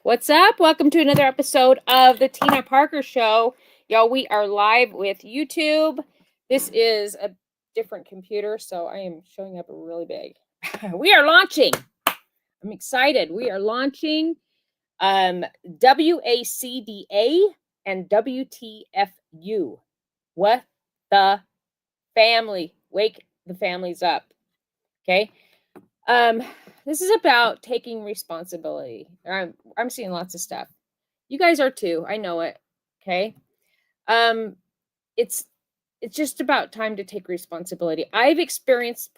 What's up? Welcome to another episode of the Tina Parker Show. Y'all, we are live with YouTube. This is a different computer, so I am showing up really big. We are launching. I'm excited. We are launching WACDA and WTFU. What the family? Wake the families up. Okay. This is about taking responsibility. I'm seeing lots of stuff. You guys are too. I know it. Okay. It's just about time to take responsibility. I have experienced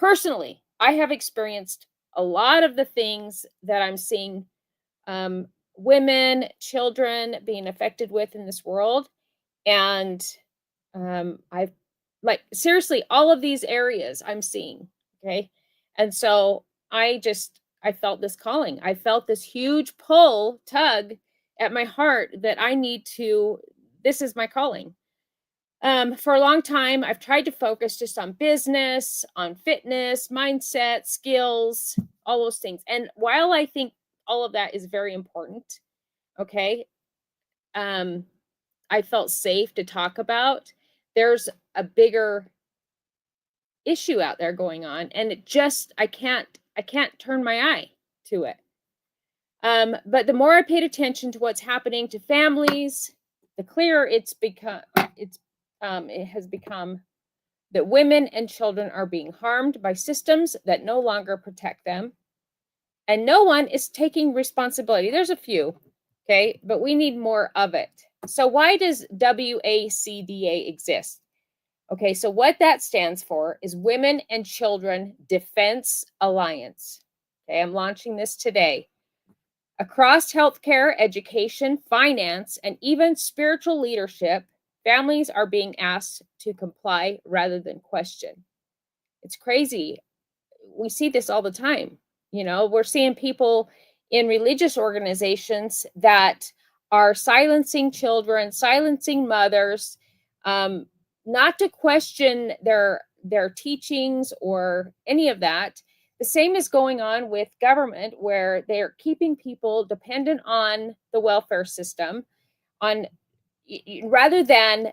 a lot of the things that I'm seeing women, children being affected with in this world. And I've seriously, all of these areas I'm seeing. Okay. And so I felt this calling. I felt this huge tug at my heart that this is my calling. For a long time, I've tried to focus just on business, on fitness, mindset, skills, all those things. And while I think all of that is very important, okay, I felt safe to talk about. There's a bigger issue out there going on, and I can't turn my eye to it. But the more I paid attention to what's happening to families, the clearer it has become that women and children are being harmed by systems that no longer protect them, and no one is taking responsibility. There's a few, okay, but we need more of it. So why does WACDA exist? Okay, so what that stands for is Women and Children Defense Alliance. Okay, I'm launching this today. Across healthcare, education, finance, and even spiritual leadership, families are being asked to comply rather than question. It's crazy. We see this all the time. You know, we're seeing people in religious organizations that are silencing children, silencing mothers, not to question their teachings or any of that. The same is going on with government, where they're keeping people dependent on the welfare system, rather than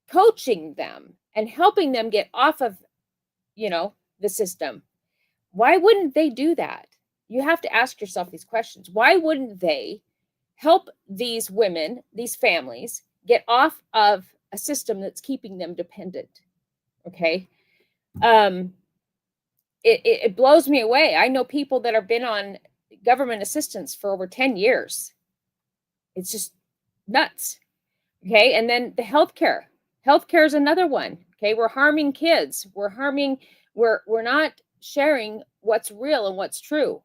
coaching them and helping them get off of, the system. Why wouldn't they do that? You have to ask yourself these questions. Why wouldn't they help these women, these families, get off of a system that's keeping them dependent? Okay. It blows me away. I know people that have been on government assistance for over 10 years. It's just nuts. Okay. And then the healthcare is another one. Okay. We're harming kids. We're not sharing what's real and what's true.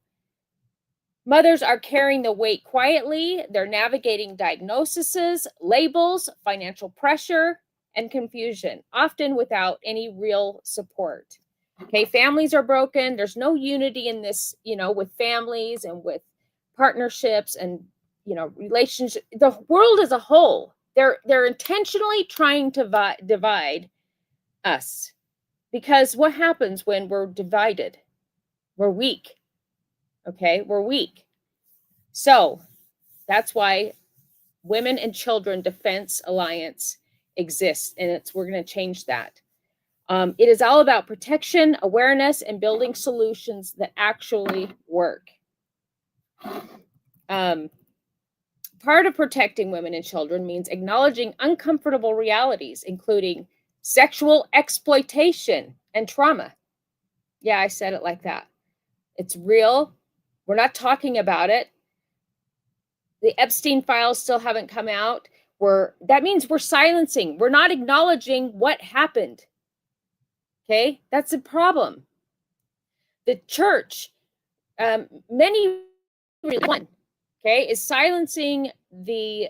Mothers are carrying the weight quietly. They're navigating diagnoses, labels, financial pressure, and confusion, often without any real support. Okay, families are broken. There's no unity in this, with families and with partnerships and, relationships. The world as a whole, they're intentionally trying to divide us, because what happens when we're divided? We're weak. Okay, we're weak. So that's why Women and Children Defense Alliance exists, and we're going to change that. It is all about protection, awareness, and building solutions that actually work. Part of protecting women and children means acknowledging uncomfortable realities, including sexual exploitation and trauma. Yeah, I said it like that. It's real. We're not talking about it. The Epstein files still haven't come out. That means we're silencing. We're not acknowledging what happened. Okay, that's a problem. The church, many is silencing the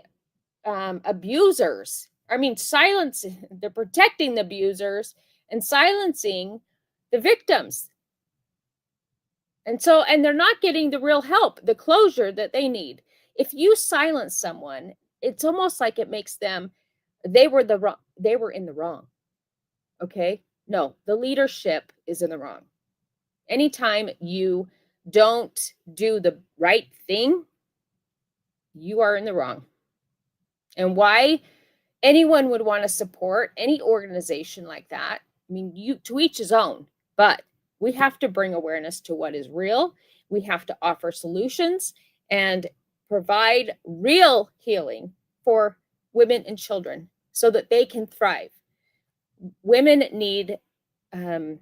abusers. They're protecting the abusers and silencing the victims. And they're not getting the real help, the closure that they need. If you silence someone, it's almost like it makes them, they were in the wrong. Okay? No, the leadership is in the wrong. Anytime you don't do the right thing, you are in the wrong. And why anyone would want to support any organization like that, I mean, you to each his own, but we have to bring awareness to what is real. We have to offer solutions and provide real healing for women and children so that they can thrive. Women need to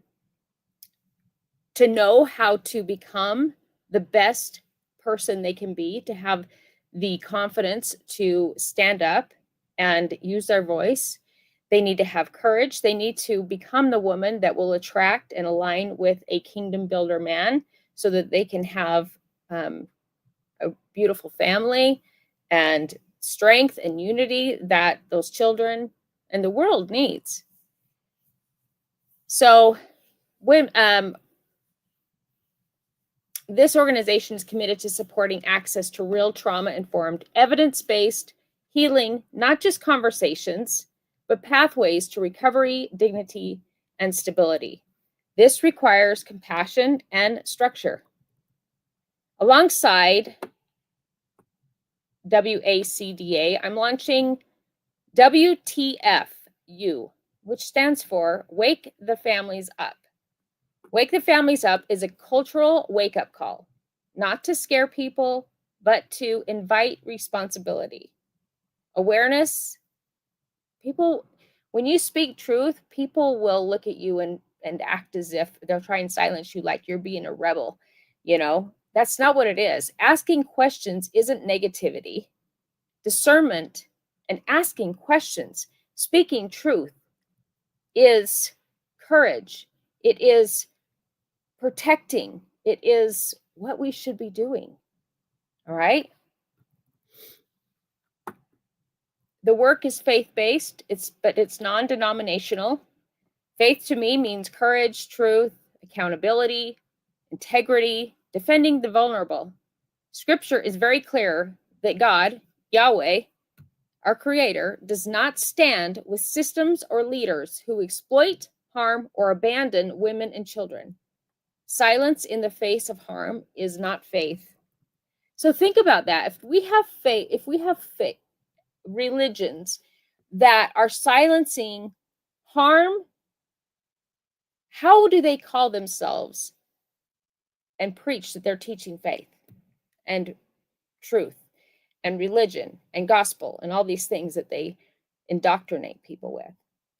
know how to become the best person they can be, to have the confidence to stand up and use their voice. They need to have courage. They need to become the woman that will attract and align with a kingdom builder man so that they can have a beautiful family and strength and unity that those children and the world needs. So when this organization is committed to supporting access to real trauma-informed, evidence-based healing, not just conversations, but pathways to recovery, dignity, and stability. This requires compassion and structure. Alongside WACDA, I'm launching WTFU, which stands for Wake the Families Up. Wake the Families Up is a cultural wake-up call, not to scare people, but to invite responsibility. Awareness. People, when you speak truth, people will look at you and act as if they'll try and silence you like you're being a rebel. You know, that's not what it is. Asking questions isn't negativity. Discernment and asking questions, speaking truth, is courage. It is protecting. It is what we should be doing. All right. The work is faith-based, but it's non-denominational. Faith to me means courage, truth, accountability, integrity, defending the vulnerable. Scripture is very clear that God, Yahweh, our creator, does not stand with systems or leaders who exploit, harm, or abandon women and children. Silence in the face of harm is not faith. So think about that. If we have faith, religions that are silencing harm, how do they call themselves and preach that they're teaching faith and truth and religion and gospel and all these things that they indoctrinate people with?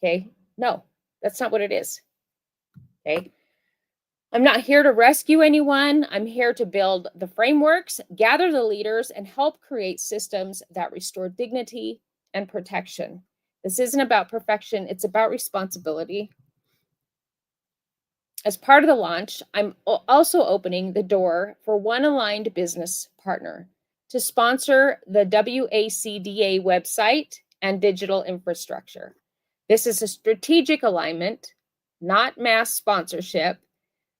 Okay, no, that's not what it is. Okay, I'm not here to rescue anyone. I'm here to build the frameworks, gather the leaders, and help create systems that restore dignity and protection. This isn't about perfection, it's about responsibility. As part of the launch, I'm also opening the door for one aligned business partner to sponsor the WACDA website and digital infrastructure. This is a strategic alignment, not mass sponsorship.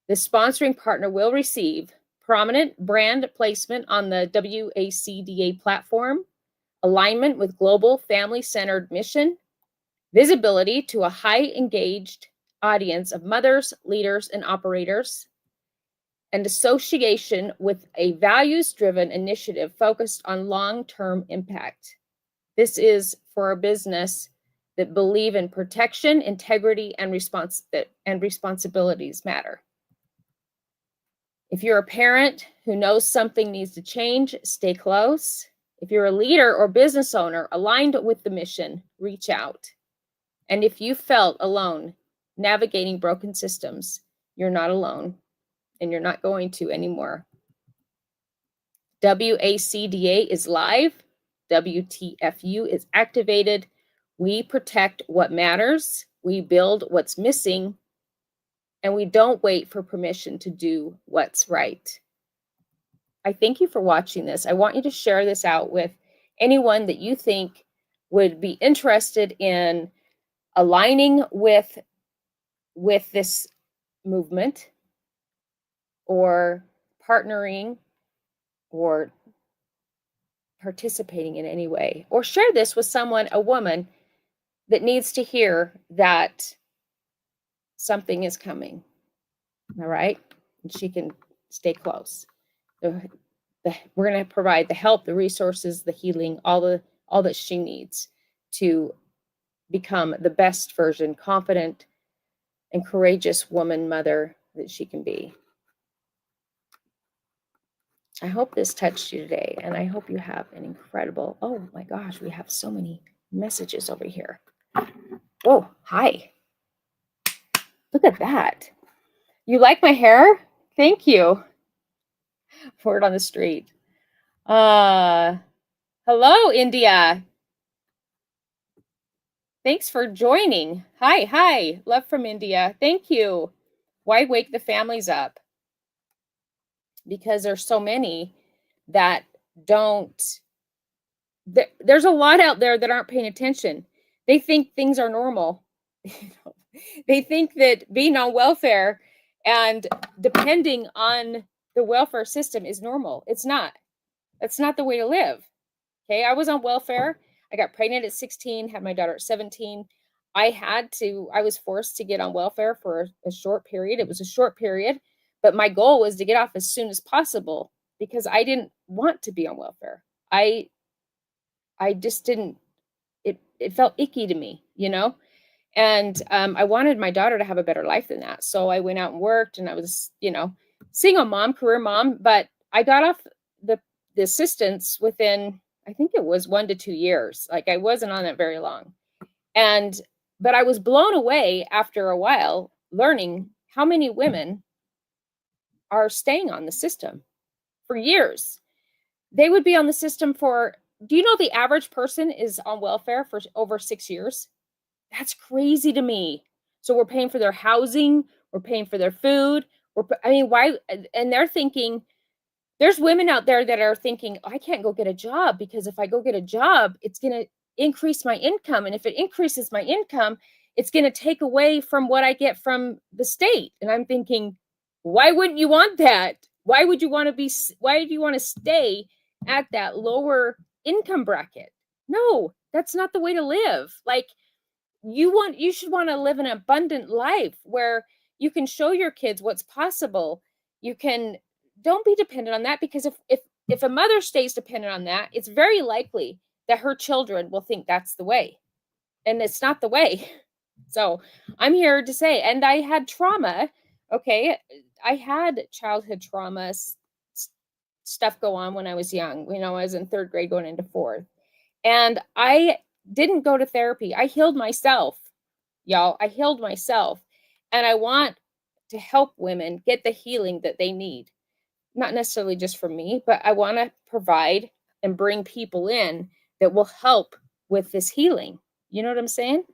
The sponsoring partner will receive prominent brand placement on the WACDA platform, alignment with global family-centered mission, visibility to a high-engaged audience of mothers, leaders, and operators, and association with a values-driven initiative focused on long-term impact. This is for a business that believe in protection, integrity, and responsibilities matter. If you're a parent who knows something needs to change, stay close. If you're a leader or business owner aligned with the mission, reach out. And if you felt alone navigating broken systems, you're not alone, and you're not going to anymore. WACDA is live. WTFU is activated. We protect what matters. We build what's missing. And we don't wait for permission to do what's right. I thank you for watching this. I want you to share this out with anyone that you think would be interested in aligning with this movement or partnering or participating in any way. Or share this with someone, a woman, that needs to hear that something is coming. All right? And she can stay close. The we're going to provide the help, the resources, the healing, all that she needs to become the best version, confident and courageous woman, mother that she can be. I hope this touched you today, and I hope you have an incredible, oh my gosh, we have so many messages over here. Whoa, hi. Look at that. You like my hair? Thank you. Word on the street. Hello, India. Thanks for joining. Hi. Love from India. Thank you. Why wake the families up? Because there's so many that don't. There's a lot out there that aren't paying attention. They think things are normal. They think that being on welfare and depending on the welfare system is normal. It's not. That's not the way to live. Okay, I was on welfare. I got pregnant at 16, had my daughter at 17. I was forced to get on welfare for a short period. It was a short period, but my goal was to get off as soon as possible because I didn't want to be on welfare. I just didn't, it felt icky to me, and I wanted my daughter to have a better life than that. So I went out and worked, and I was, single mom, career mom, but I got off the assistance within, I think it was 1 to 2 years. Like I wasn't on it very long. But I was blown away after a while learning how many women are staying on the system for years. They would be on the system for, do you know the average person is on welfare for over 6 years? That's crazy to me. So we're paying for their housing, we're paying for their food. Why? And they're thinking, there's women out there that are thinking, I can't go get a job because if I go get a job, it's going to increase my income. And if it increases my income, it's going to take away from what I get from the state. And I'm thinking, why wouldn't you want that? Why do you want to stay at that lower income bracket? No, that's not the way to live. Like you should want to live an abundant life where you can show your kids what's possible. Don't be dependent on that, because if a mother stays dependent on that, it's very likely that her children will think that's the way, and it's not the way. So I'm here to say, and I had trauma. Okay. I had childhood trauma stuff go on when I was young. I was in 3rd grade going into 4th, and I didn't go to therapy. I healed myself, y'all. I healed myself, and I want to help women get the healing that they need. Not necessarily just for me, but I want to provide and bring people in that will help with this healing. You know what I'm saying?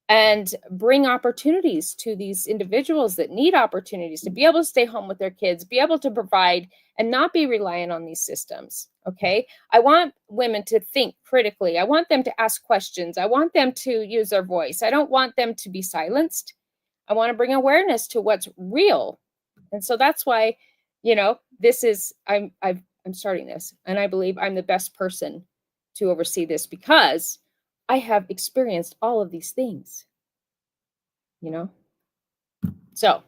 And bring opportunities to these individuals that need opportunities to be able to stay home with their kids, be able to provide and not be reliant on these systems. Okay. I want women to think critically. I want them to ask questions. I want them to use their voice. I don't want them to be silenced. I want to bring awareness to what's real. And so that's why, I'm starting this, and I believe I'm the best person to oversee this because I have experienced all of these things, So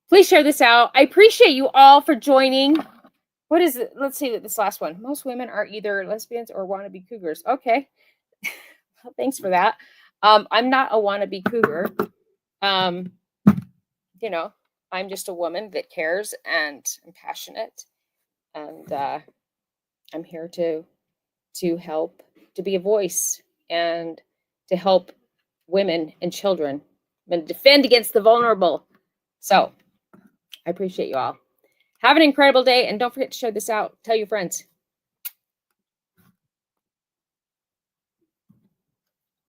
please share this out. I appreciate you all for joining. What is it? Let's see this last one. Most women are either lesbians or wannabe cougars. Okay. Well, thanks for that. I'm not a wannabe cougar. I'm just a woman that cares and I'm passionate, and I'm here to help, to be a voice, and to help women and children and defend against the vulnerable. So I appreciate you all. Have an incredible day, and don't forget to share this out. Tell your friends.